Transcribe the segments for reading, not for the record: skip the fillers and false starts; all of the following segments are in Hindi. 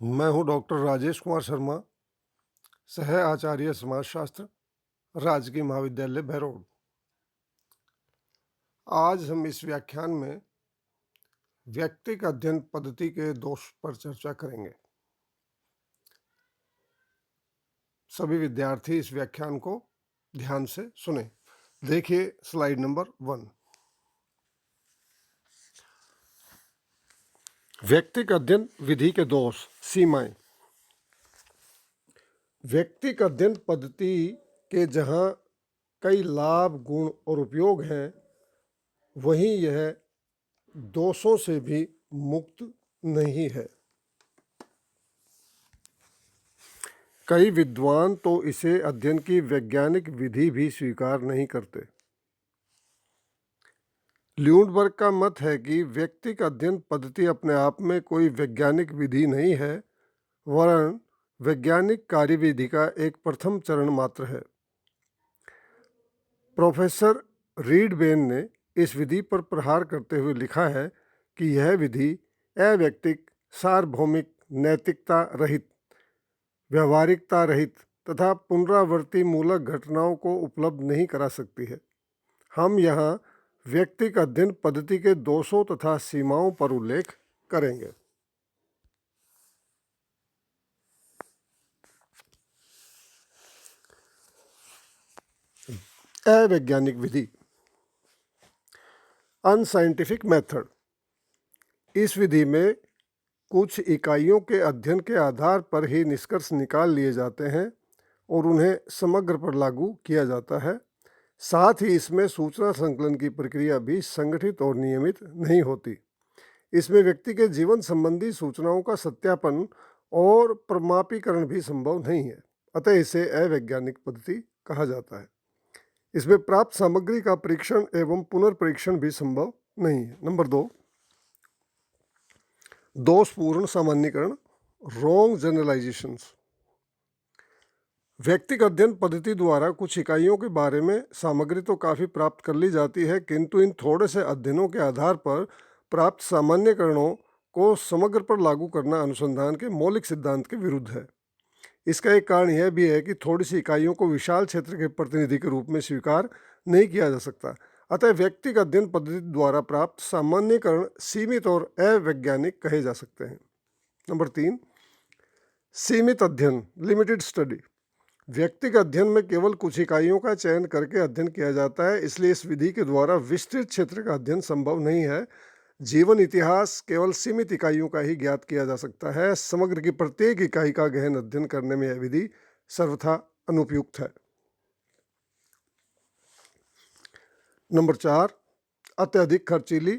मैं हूं डॉक्टर राजेश कुमार शर्मा, सह आचार्य समाजशास्त्र, राजकीय महाविद्यालय बहरौड़। आज हम इस व्याख्यान में व्यक्तिक अध्ययन पद्धति के दोष पर चर्चा करेंगे। सभी विद्यार्थी इस व्याख्यान को ध्यान से सुने। देखिए स्लाइड नंबर 1। व्यक्तिक अध्ययन विधि के दोष, सीमाएं। व्यक्तिक अध्ययन पद्धति के जहां कई लाभ, गुण और उपयोग हैं, वहीं यह दोषों से भी मुक्त नहीं है। कई विद्वान तो इसे अध्ययन की वैज्ञानिक विधि भी स्वीकार नहीं करते। ल्यूनबर्ग का मत है कि व्यक्तिक अध्ययन पद्धति अपने आप में कोई वैज्ञानिक विधि नहीं है, वरन वैज्ञानिक कार्यविधि का एक प्रथम चरण मात्र है। प्रोफेसर रीड बेन ने इस विधि पर प्रहार करते हुए लिखा है कि यह विधि अवैयक्तिक, सार्वभौमिक, नैतिकता रहित, व्यवहारिकता रहित तथा पुनरावृत्ति मूलक घटनाओं को उपलब्ध नहीं करा सकती है। हम यहाँ व्यक्तिक अध्ययन पद्धति के दोषों तथा सीमाओं पर उल्लेख करेंगे। अवैज्ञानिक विधि, अनसाइंटिफिक मेथड। इस विधि में कुछ इकाइयों के अध्ययन के आधार पर ही निष्कर्ष निकाल लिए जाते हैं और उन्हें समग्र पर लागू किया जाता है। साथ ही इसमें सूचना संकलन की प्रक्रिया भी संगठित और नियमित नहीं होती। इसमें व्यक्ति के जीवन संबंधी सूचनाओं का सत्यापन और प्रमापीकरण भी संभव नहीं है, अतः इसे अवैज्ञानिक पद्धति कहा जाता है। इसमें प्राप्त सामग्री का परीक्षण एवं पुनर्परीक्षण भी संभव नहीं है। नंबर 2, दोषपूर्ण सामान्यीकरण, रॉन्ग जनरलाइजेशंस। व्यक्तिगत अध्ययन पद्धति द्वारा कुछ इकाइयों के बारे में सामग्री तो काफ़ी प्राप्त कर ली जाती है, किंतु इन थोड़े से अध्ययनों के आधार पर प्राप्त सामान्यकरणों को समग्र पर लागू करना अनुसंधान के मौलिक सिद्धांत के विरुद्ध है। इसका एक कारण यह भी है कि थोड़ी सी इकाइयों को विशाल क्षेत्र के प्रतिनिधि के रूप में स्वीकार नहीं किया जा सकता। अतः व्यक्तिगत अध्ययन पद्धति द्वारा प्राप्त सामान्यकरण सीमित और अवैज्ञानिक कहे जा सकते हैं। नंबर 3, सीमित अध्ययन, लिमिटेड स्टडी। व्यक्तिगत अध्ययन में केवल कुछ इकाइयों का चयन करके अध्ययन किया जाता है, इसलिए इस विधि के द्वारा विस्तृत क्षेत्र का अध्ययन संभव नहीं है। जीवन इतिहास केवल सीमित इकाइयों का ही ज्ञात किया जा सकता है। समग्र की प्रत्येक इकाई का गहन अध्ययन करने में यह विधि सर्वथा अनुपयुक्त है। नंबर 4, अत्यधिक खर्चीली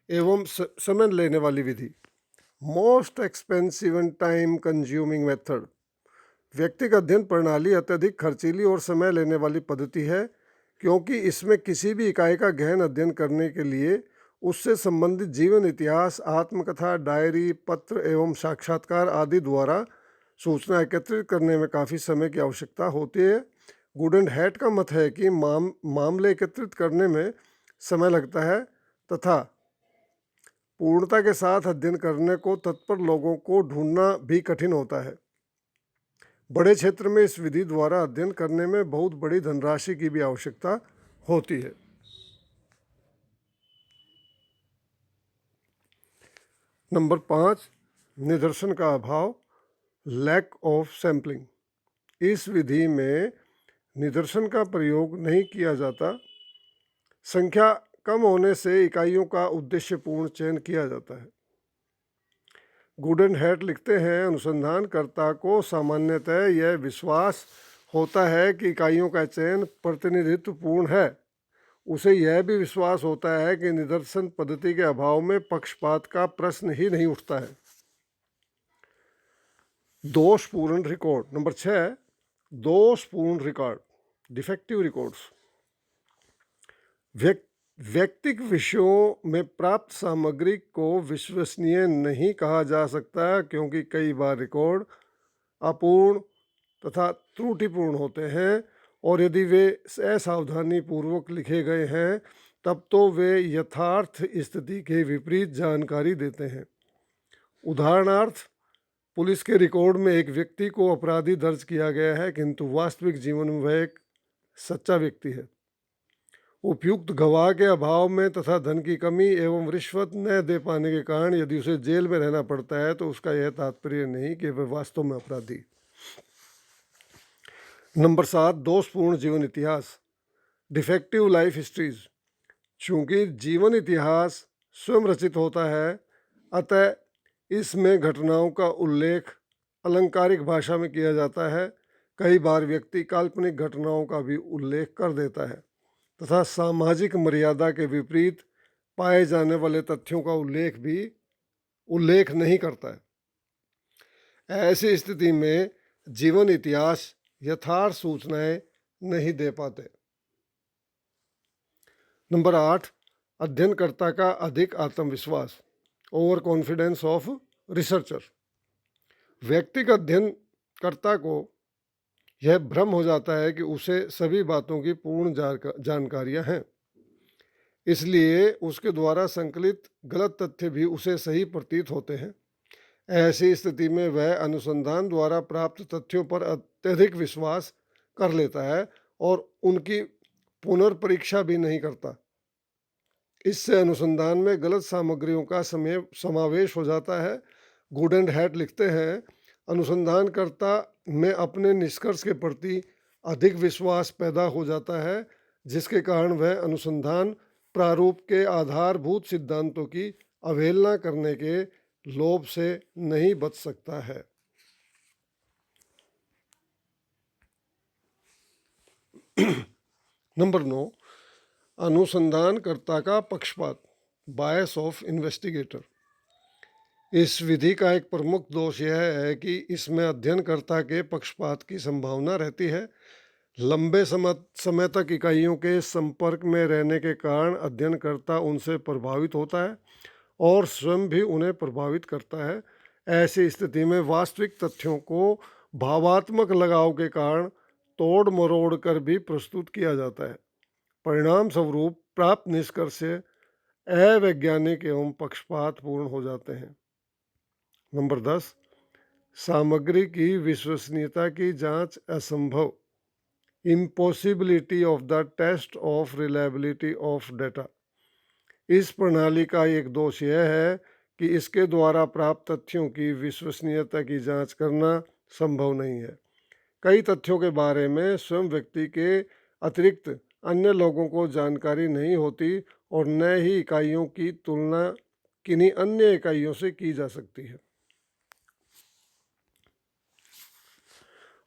एवं समय लेने वाली विधि, most expensive and time consuming method. व्यक्तिगत अध्ययन प्रणाली अत्यधिक खर्चीली और समय लेने वाली पद्धति है, क्योंकि इसमें किसी भी इकाई का गहन अध्ययन करने के लिए उससे संबंधित जीवन इतिहास, आत्मकथा, डायरी, पत्र एवं साक्षात्कार आदि द्वारा सूचना एकत्रित करने में काफ़ी समय की आवश्यकता होती है। गुड एंड हैट का मत है कि मामले एकत्रित करने में समय लगता है तथा पूर्णता के साथ अध्ययन करने को तत्पर लोगों को ढूंढना भी कठिन होता है। बड़े क्षेत्र में इस विधि द्वारा अध्ययन करने में बहुत बड़ी धनराशि की भी आवश्यकता होती है। नंबर 5, निदर्शन का अभाव, लैक ऑफ सैम्पलिंग। इस विधि में निदर्शन का प्रयोग नहीं किया जाता। संख्या कम होने से इकाइयों का उद्देश्यपूर्ण चयन किया जाता है। गुड एंड हैट लिखते हैं, अनुसंधानकर्ता को सामान्यतः यह विश्वास होता है कि इकाइयों का चयन प्रतिनिधित्वपूर्ण है। उसे यह भी विश्वास होता है कि निदर्शन पद्धति के अभाव में पक्षपात का प्रश्न ही नहीं उठता है। दोषपूर्ण रिकॉर्ड। नंबर 6, दोषपूर्ण रिकॉर्ड, डिफेक्टिव रिकॉर्ड्स। व्यक्तिक विषयों में प्राप्त सामग्री को विश्वसनीय नहीं कहा जा सकता, क्योंकि कई बार रिकॉर्ड अपूर्ण तथा त्रुटिपूर्ण होते हैं और यदि वे असावधानी पूर्वक लिखे गए हैं तब तो वे यथार्थ स्थिति के विपरीत जानकारी देते हैं। उदाहरणार्थ, पुलिस के रिकॉर्ड में एक व्यक्ति को अपराधी दर्ज किया गया है, किंतु वास्तविक जीवन में वह एक सच्चा व्यक्ति है। उपयुक्त गवाह के अभाव में तथा धन की कमी एवं रिश्वत न दे पाने के कारण यदि उसे जेल में रहना पड़ता है तो उसका यह तात्पर्य नहीं कि वह वास्तव में अपराधी। नंबर 7, दोषपूर्ण जीवन इतिहास, डिफेक्टिव लाइफ हिस्ट्रीज। चूंकि जीवन इतिहास स्वयं रचित होता है, अतः इसमें घटनाओं का उल्लेख अलंकारिक भाषा में किया जाता है। कई बार व्यक्ति काल्पनिक घटनाओं का भी उल्लेख कर देता है तथा सामाजिक मर्यादा के विपरीत पाए जाने वाले तथ्यों का उल्लेख नहीं करता है। ऐसी स्थिति में जीवन इतिहास यथार्थ सूचनाएं नहीं दे पाते। नंबर 8, अध्ययनकर्ता का अधिक आत्मविश्वास, ओवर कॉन्फिडेंस ऑफ रिसर्चर। व्यक्तिगत अध्ययनकर्ता को यह भ्रम हो जाता है कि उसे सभी बातों की पूर्ण जानकारियां हैं, इसलिए उसके द्वारा संकलित गलत तथ्य भी उसे सही प्रतीत होते हैं। ऐसी स्थिति में वह अनुसंधान द्वारा प्राप्त तथ्यों पर अत्यधिक विश्वास कर लेता है और उनकी पुनर्परीक्षा भी नहीं करता। इससे अनुसंधान में गलत सामग्रियों का समावेश हो जाता है। गुड एंड हैट लिखते हैं, अनुसंधानकर्ता में अपने निष्कर्ष के प्रति अधिक विश्वास पैदा हो जाता है, जिसके कारण वह अनुसंधान प्रारूप के आधारभूत सिद्धांतों की अवहेलना करने के लोभ से नहीं बच सकता है। नंबर 9, अनुसंधानकर्ता का पक्षपात, बायस ऑफ इन्वेस्टिगेटर। इस विधि का एक प्रमुख दोष यह है कि इसमें अध्ययनकर्ता के पक्षपात की संभावना रहती है। लंबे समय तक इकाइयों के संपर्क में रहने के कारण अध्ययनकर्ता उनसे प्रभावित होता है और स्वयं भी उन्हें प्रभावित करता है। ऐसी स्थिति में वास्तविक तथ्यों को भावात्मक लगाव के कारण तोड़ मरोड़ कर भी प्रस्तुत किया जाता है। परिणाम स्वरूप प्राप्त निष्कर्ष अवैज्ञानिक एवं पक्षपातपूर्ण हो जाते हैं। नंबर 10, सामग्री की विश्वसनीयता की जांच असंभव, impossibility of the test of reliability of data. इस प्रणाली का एक दोष यह है कि इसके द्वारा प्राप्त तथ्यों की विश्वसनीयता की जांच करना संभव नहीं है। कई तथ्यों के बारे में स्वयं व्यक्ति के अतिरिक्त अन्य लोगों को जानकारी नहीं होती और न ही इकाइयों की तुलना किन्हीं अन्य इकाइयों से की जा सकती है।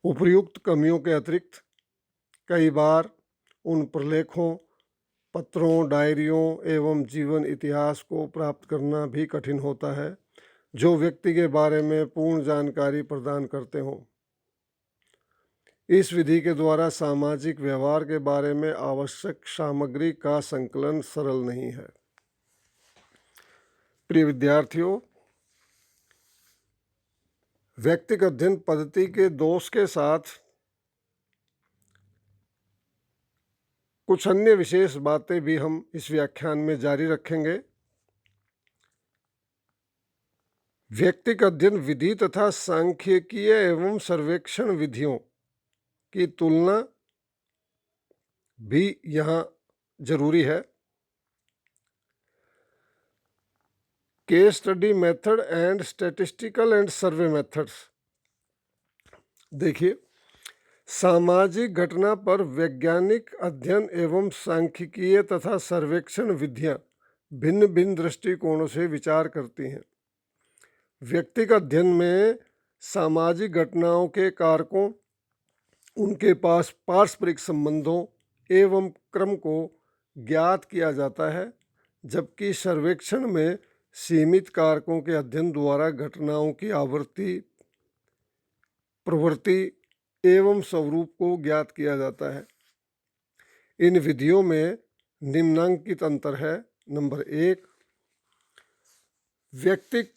उपर्युक्त कमियों के अतिरिक्त कई बार उन प्रलेखों, पत्रों, डायरियों एवं जीवन इतिहास को प्राप्त करना भी कठिन होता है जो व्यक्ति के बारे में पूर्ण जानकारी प्रदान करते हों। इस विधि के द्वारा सामाजिक व्यवहार के बारे में आवश्यक सामग्री का संकलन सरल नहीं है। प्रिय विद्यार्थियों, व्यक्तिगत अध्ययन पद्धति के दोष के साथ कुछ अन्य विशेष बातें भी हम इस व्याख्यान में जारी रखेंगे। व्यक्तिगत अध्ययन विधि तथा सांख्यिकीय एवं सर्वेक्षण विधियों की तुलना भी यहाँ जरूरी है। Case study method and statistical and survey methods. देखिए, सामाजिक घटना पर वैज्ञानिक अध्ययन एवं सांख्यिकीय तथा सर्वेक्षण विधियां भिन्न भिन्न दृष्टिकोणों से विचार करती हैं। व्यक्तिगत अध्ययन में सामाजिक घटनाओं के कारकों, उनके पास पारस्परिक संबंधों एवं क्रम को ज्ञात किया जाता है, जबकि सर्वेक्षण में सीमित कारकों के अध्ययन द्वारा घटनाओं की आवृत्ति, प्रवृत्ति एवं स्वरूप को ज्ञात किया जाता है। इन विधियों में निम्नांकित अंतर है। नंबर 1, व्यक्तिगत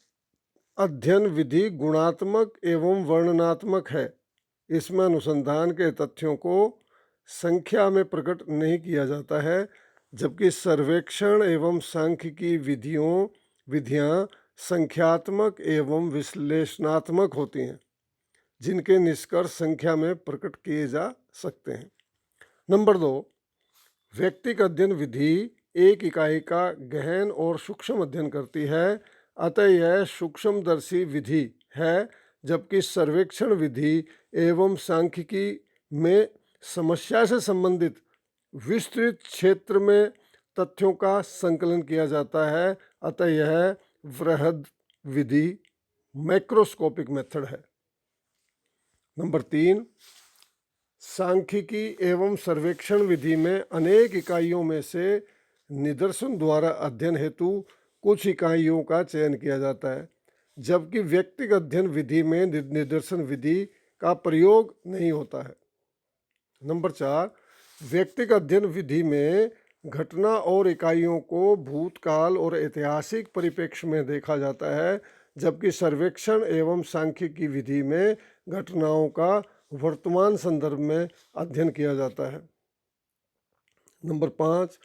अध्ययन विधि गुणात्मक एवं वर्णनात्मक है। इसमें अनुसंधान के तथ्यों को संख्या में प्रकट नहीं किया जाता है, जबकि सर्वेक्षण एवं सांख्यिकी विधियां संख्यात्मक एवं विश्लेषणात्मक होती हैं, जिनके निष्कर्ष संख्या में प्रकट किए जा सकते हैं। नंबर 2, व्यक्तिक अध्ययन विधि एक इकाई का गहन और सूक्ष्म अध्ययन करती है, अतः यह सूक्ष्मदर्शी विधि है, जबकि सर्वेक्षण विधि एवं सांख्यिकी में समस्या से संबंधित विस्तृत क्षेत्र में तथ्यों का संकलन किया जाता है, अतः यह वृहद विधि मैक्रोस्कोपिक मेथड है। नंबर 3, सांख्यिकी एवं सर्वेक्षण विधि में अनेक इकाइयों में से निदर्शन द्वारा अध्ययन हेतु कुछ इकाइयों का चयन किया जाता है, जबकि व्यक्तिगत अध्ययन विधि में निदर्शन विधि का प्रयोग नहीं होता है। नंबर 4, व्यक्तिगत अध्ययन विधि में घटना और इकाइयों को भूतकाल और ऐतिहासिक परिप्रेक्ष्य में देखा जाता है, जबकि सर्वेक्षण एवं सांख्यिकी विधि में घटनाओं का वर्तमान संदर्भ में अध्ययन किया जाता है। नंबर 5,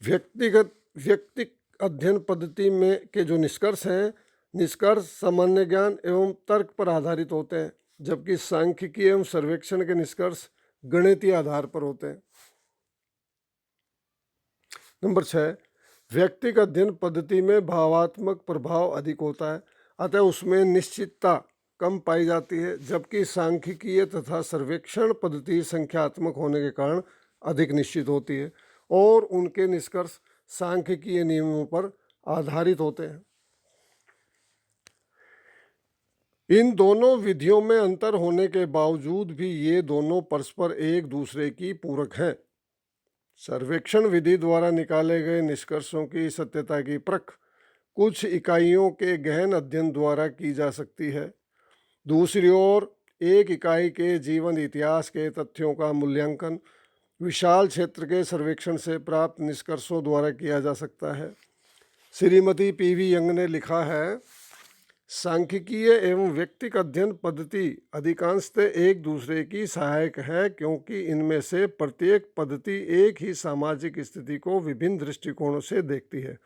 व्यक्तिक अध्ययन पद्धति में के जो निष्कर्ष हैं, निष्कर्ष सामान्य ज्ञान एवं तर्क पर आधारित होते हैं, जबकि सांख्यिकी एवं सर्वेक्षण के निष्कर्ष गणितीय आधार पर होते हैं। नंबर 6, व्यक्तिक अध्ययन पद्धति में भावात्मक प्रभाव अधिक होता है, अतः उसमें निश्चितता कम पाई जाती है, जबकि सांख्यिकीय तथा सर्वेक्षण पद्धति संख्यात्मक होने के कारण अधिक निश्चित होती है और उनके निष्कर्ष सांख्यिकीय नियमों पर आधारित होते हैं। इन दोनों विधियों में अंतर होने के बावजूद भी ये दोनों परस्पर एक दूसरे की पूरक हैं। सर्वेक्षण विधि द्वारा निकाले गए निष्कर्षों की सत्यता की परख कुछ इकाइयों के गहन अध्ययन द्वारा की जा सकती है। दूसरी ओर एक इकाई के जीवन इतिहास के तथ्यों का मूल्यांकन विशाल क्षेत्र के सर्वेक्षण से प्राप्त निष्कर्षों द्वारा किया जा सकता है। श्रीमती पी.वी. यंग ने लिखा है, सांख्यिकीय एवं व्यक्तिक अध्ययन पद्धति अधिकांशतः एक दूसरे की सहायक है, क्योंकि इनमें से प्रत्येक पद्धति एक ही सामाजिक स्थिति को विभिन्न दृष्टिकोणों से देखती है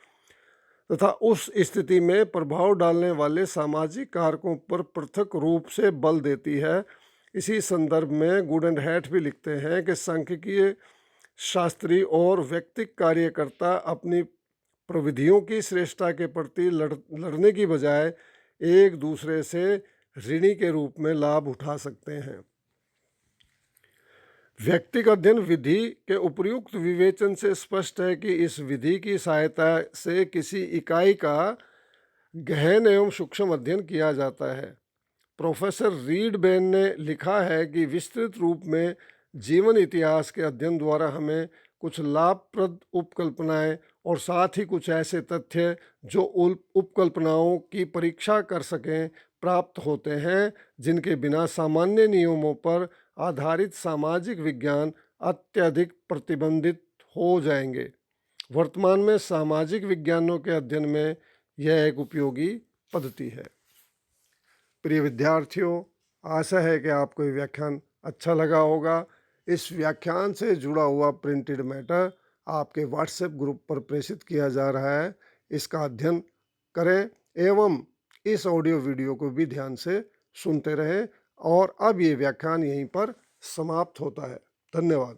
तथा उस स्थिति में प्रभाव डालने वाले सामाजिक कारकों पर पृथक रूप से बल देती है। इसी संदर्भ में गुडेनहैट भी लिखते हैं कि सांख्यिकीय शास्त्री और व्यक्तिक कार्यकर्ता अपनी प्रविधियों की श्रेष्ठता के प्रति लड़ने की बजाय एक दूसरे से ऋणी के रूप में लाभ उठा सकते हैं। व्यक्तिक अध्ययन विधि के उपयुक्त विवेचन से स्पष्ट है कि इस विधि की सहायता से किसी इकाई का गहन एवं सूक्ष्म अध्ययन किया जाता है। प्रोफेसर रीड बेन ने लिखा है कि विस्तृत रूप में जीवन इतिहास के अध्ययन द्वारा हमें कुछ लाभप्रद उपकल्पनाएं और साथ ही कुछ ऐसे तथ्य जो उपकल्पनाओं की परीक्षा कर सकें प्राप्त होते हैं, जिनके बिना सामान्य नियमों पर आधारित सामाजिक विज्ञान अत्यधिक प्रतिबंधित हो जाएंगे। वर्तमान में सामाजिक विज्ञानों के अध्ययन में यह एक उपयोगी पद्धति है। प्रिय विद्यार्थियों, आशा है कि आपको ये व्याख्यान अच्छा लगा होगा। इस व्याख्यान से जुड़ा हुआ प्रिंटेड मैटर आपके व्हाट्सएप ग्रुप पर प्रेषित किया जा रहा है। इसका अध्ययन करें एवं इस ऑडियो वीडियो को भी ध्यान से सुनते रहें। और अब ये व्याख्यान यहीं पर समाप्त होता है। धन्यवाद।